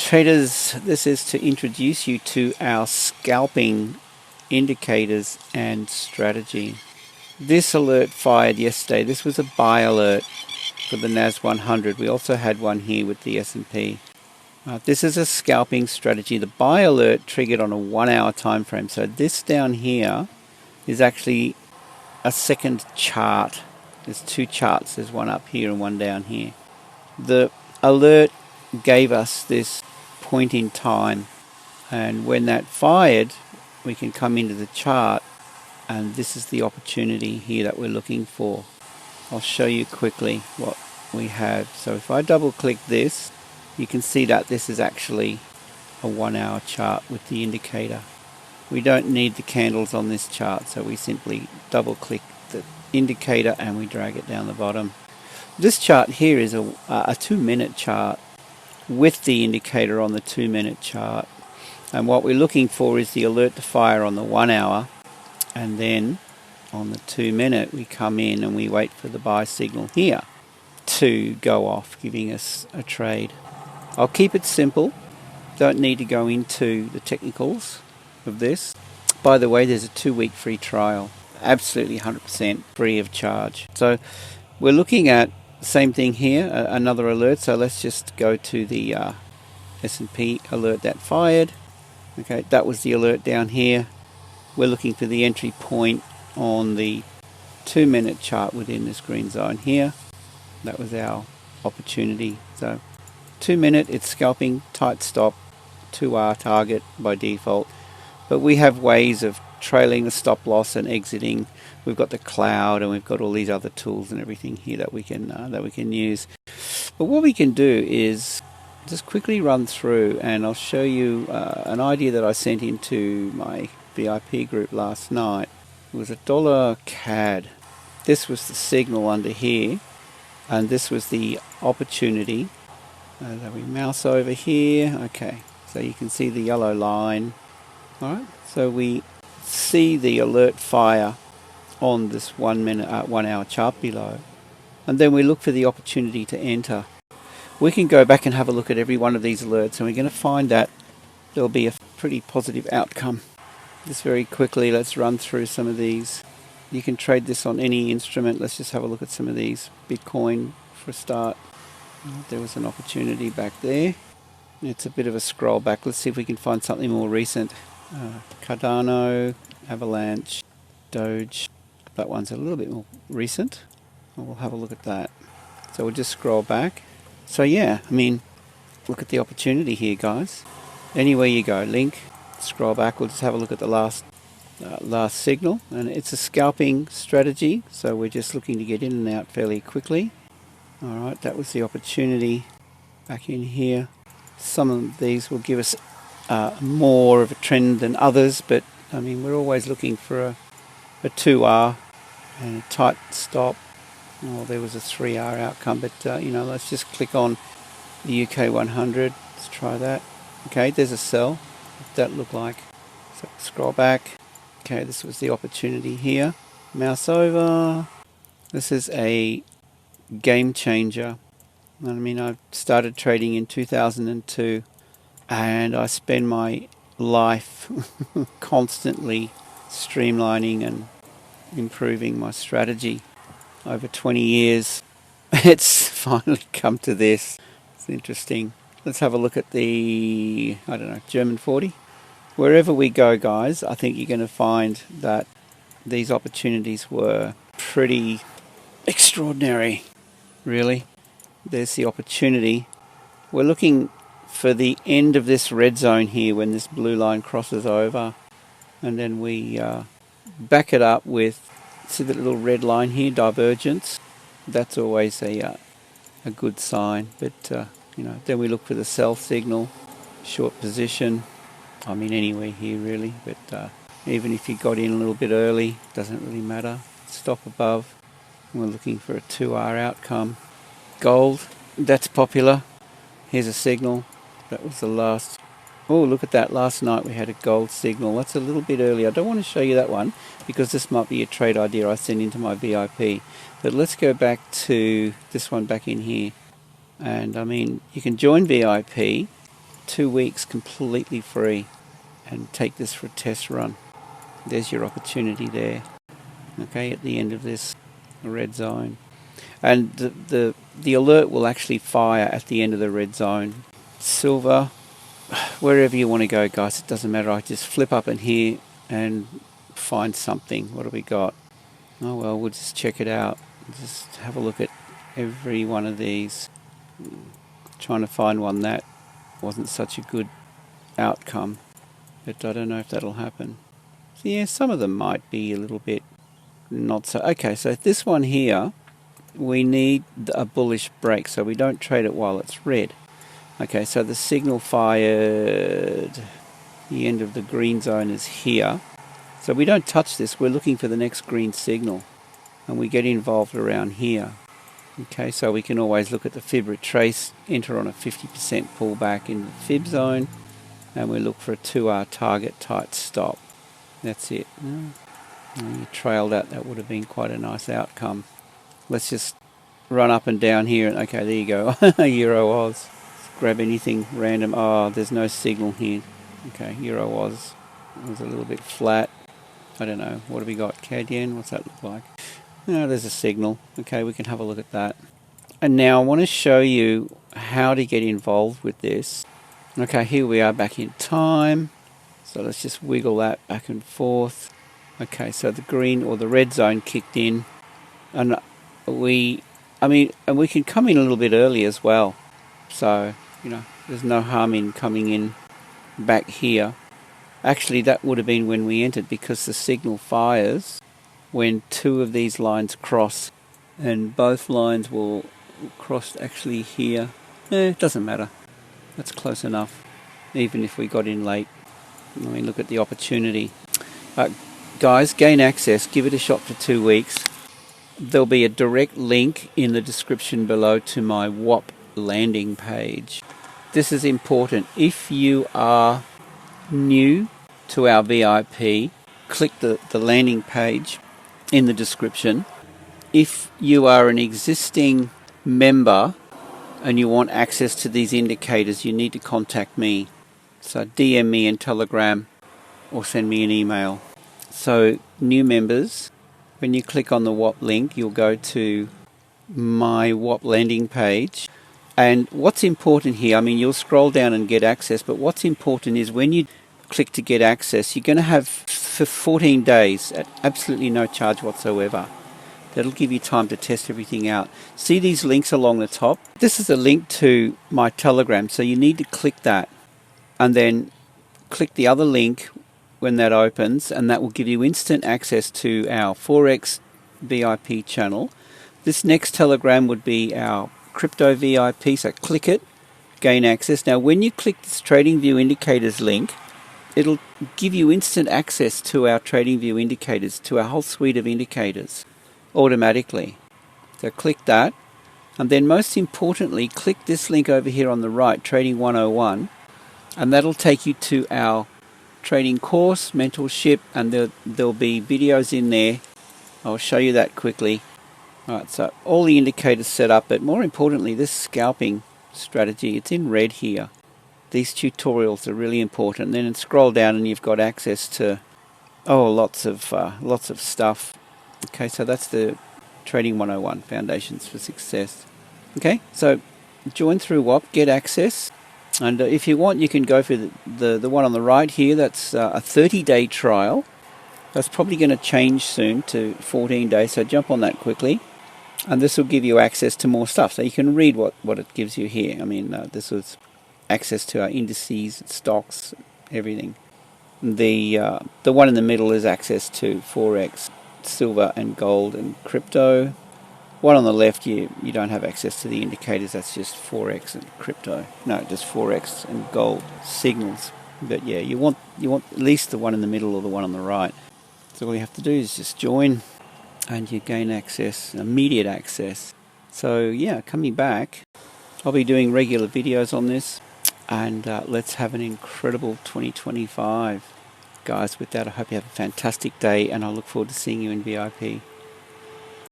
Traders, this is to introduce you to our scalping indicators and strategy. This alert fired yesterday. This was a buy alert for the NAS 100. We also had one here with the S&P. This is a scalping strategy. The buy alert triggered on a 1 hour time frame. So this down here is actually a second chart. There's two charts. There's one up here and one down here. The alert gave us this point in time, and when that fired, we can come into the chart, and this is the opportunity here that we're looking for. I'll show you quickly what we have. So if I double click this, you can see that this is actually a 1 hour chart with the indicator. We don't need the candles on this chart, so we simply double click the indicator and we drag it down the bottom. This chart here is a 2 minute chart with the indicator on the 2 minute chart, and what we're looking for is the alert to fire on the 1 hour, and then on the 2 minute we come in and we wait for the buy signal here to go off, giving us a trade. I'll keep it simple, don't need to go into the technicals of this. By the way, there's a 2-week free trial, absolutely 100% free of charge. So we're looking at same thing here, another alert. So let's just go to the S&P alert that fired. Okay, that was the alert down here. We're looking for the entry point on the 2 minute chart within this green zone here. That was our opportunity. So 2 minute, it's scalping, tight stop, 2R target by default. But we have ways of trailing the stop loss and exiting. We've got the cloud, and we've got all these other tools and everything here that we can use. But what we can do is just quickly run through, and I'll show you an idea that I sent into my VIP group last night. It was $1 CAD. This was the signal under here, and this was the opportunity. Then we mouse over here. Okay, so you can see the yellow line. All right, so we see the alert fire on this 1 hour chart below, and then we look for the opportunity to enter. We can go back and have a look at every one of these alerts, and we're going to find that there'll be a pretty positive outcome. Just very quickly, let's run through some of these. You can trade this on any instrument. Let's just have a look at some of these. Bitcoin for a start. There was an opportunity back there. It's a bit of a scroll back. Let's see if we can find something more recent. Cardano, Avalanche, Doge. That one's a little bit more recent. We'll have a look at that. So we'll just scroll back. So yeah, I mean, look at the opportunity here, guys. Anywhere you go, link, scroll back. We'll just have a look at the last signal, and it's a scalping strategy. So we're just looking to get in and out fairly quickly. All right, that was the opportunity back in here. Some of these will give us more of a trend than others, but I mean, we're always looking for a 2R and a tight stop. Oh, there was a 3R outcome, but let's just click on the UK 100. Let's try that. Okay, there's a sell. What that look like? So scroll back. Okay, this was the opportunity here. Mouse over. This is a game changer. I mean, I started trading in 2002, and I spend my life constantly streamlining and improving my strategy. Over 20 years, it's finally come to this. It's interesting. Let's have a look at the, German 40. Wherever we go, guys, I think you're going to find that these opportunities were pretty extraordinary, really. There's the opportunity. We're looking for the end of this red zone here when this blue line crosses over, and then we back it up with, see the little red line here, divergence. That's always a good sign. But then we look for the sell signal, short position. I mean, anywhere here really, but even if you got in a little bit early, doesn't really matter. Stop above. We're looking for a 2R outcome. Gold, that's popular. Here's a signal. That was the last. Oh, look at that. Last night we had a gold signal. That's a little bit early. I don't want to show you that one because this might be a trade idea I send into my VIP. But let's go back to this one back in here. And I mean, you can join VIP 2 weeks completely free and take this for a test run. There's your opportunity there. Okay, at the end of this red zone. And the alert will actually fire at the end of the red zone. Silver, wherever you want to go, guys, it doesn't matter. I just flip up in here and find something. What do we got? Oh well, we'll just check it out. Just have a look at every one of these. Trying to find one that wasn't such a good outcome, but I don't know if that'll happen. So yeah, some of them might be a little bit not so. Okay, so this one here, we need a bullish break, so we don't trade it while it's red. Okay, so the signal fired, the end of the green zone is here. So we don't touch this, we're looking for the next green signal, and we get involved around here. Okay, so we can always look at the fib retrace, enter on a 50% pullback in the fib zone, and we look for a 2R target tight stop. That's it. You trailed that would have been quite a nice outcome. Let's just run up and down here, and okay, there you go. Euro Oz. Grab anything random. Oh, there's no signal here. Okay, Euro Oz was a little bit flat. I don't know. What have we got? CAD yen? What's that look like? No, there's a signal. Okay, we can have a look at that. And now I want to show you how to get involved with this. Okay, here we are back in time. So let's just wiggle that back and forth. Okay, so the green or the red zone kicked in, and we can come in a little bit early as well. So, there's no harm in coming in back here. Actually, that would have been when we entered, because the signal fires when two of these lines cross, and both lines will cross actually here. It doesn't matter. That's close enough, even if we got in late. Look at the opportunity. Guys, gain access. Give it a shot for 2 weeks. There'll be a direct link in the description below to my WOP landing page. This is important. If you are new to our VIP, click the landing page in the description. If you are an existing member and you want access to these indicators, you need to contact me. So DM me in Telegram or send me an email. So new members, when you click on the WOP link, you'll go to my WOP landing page. And what's important here, you'll scroll down and get access, but what's important is when you click to get access, you're going to have for 14 days at absolutely no charge whatsoever. That'll give you time to test everything out. See these links along the top? This is a link to my Telegram, so you need to click that and then click the other link when that opens, and that will give you instant access to our Forex VIP channel. This next Telegram would be our crypto VIP, so click it, gain access. Now when you click this TradingView indicators link, it'll give you instant access to our TradingView indicators, to our whole suite of indicators automatically. So click that, and then most importantly, click this link over here on the right, Trading 101, and that'll take you to our trading course, mentorship, and there'll be videos in there. I'll show you that quickly. Alright, so all the indicators set up, but more importantly, this scalping strategy, it's in red here. These tutorials are really important. And then scroll down and you've got access to lots of stuff. Okay, so that's the Trading 101 Foundations for Success. Okay, so join through WOP, get access, and if you want, you can go for the one on the right here. That's a 30-day trial. That's probably going to change soon to 14 days, so jump on that quickly. And this will give you access to more stuff, so you can read what it gives you here. This was access to our indices, stocks, everything. The one in the middle is access to Forex, silver and gold and crypto. One on the left, you don't have access to the indicators. That's just Forex and crypto. No, just Forex and gold signals. But yeah, you want at least the one in the middle or the one on the right. So all you have to do is just join, and you gain access, immediate access. So yeah, coming back, I'll be doing regular videos on this, and let's have an incredible 2025. Guys, with that, I hope you have a fantastic day, and I look forward to seeing you in VIP.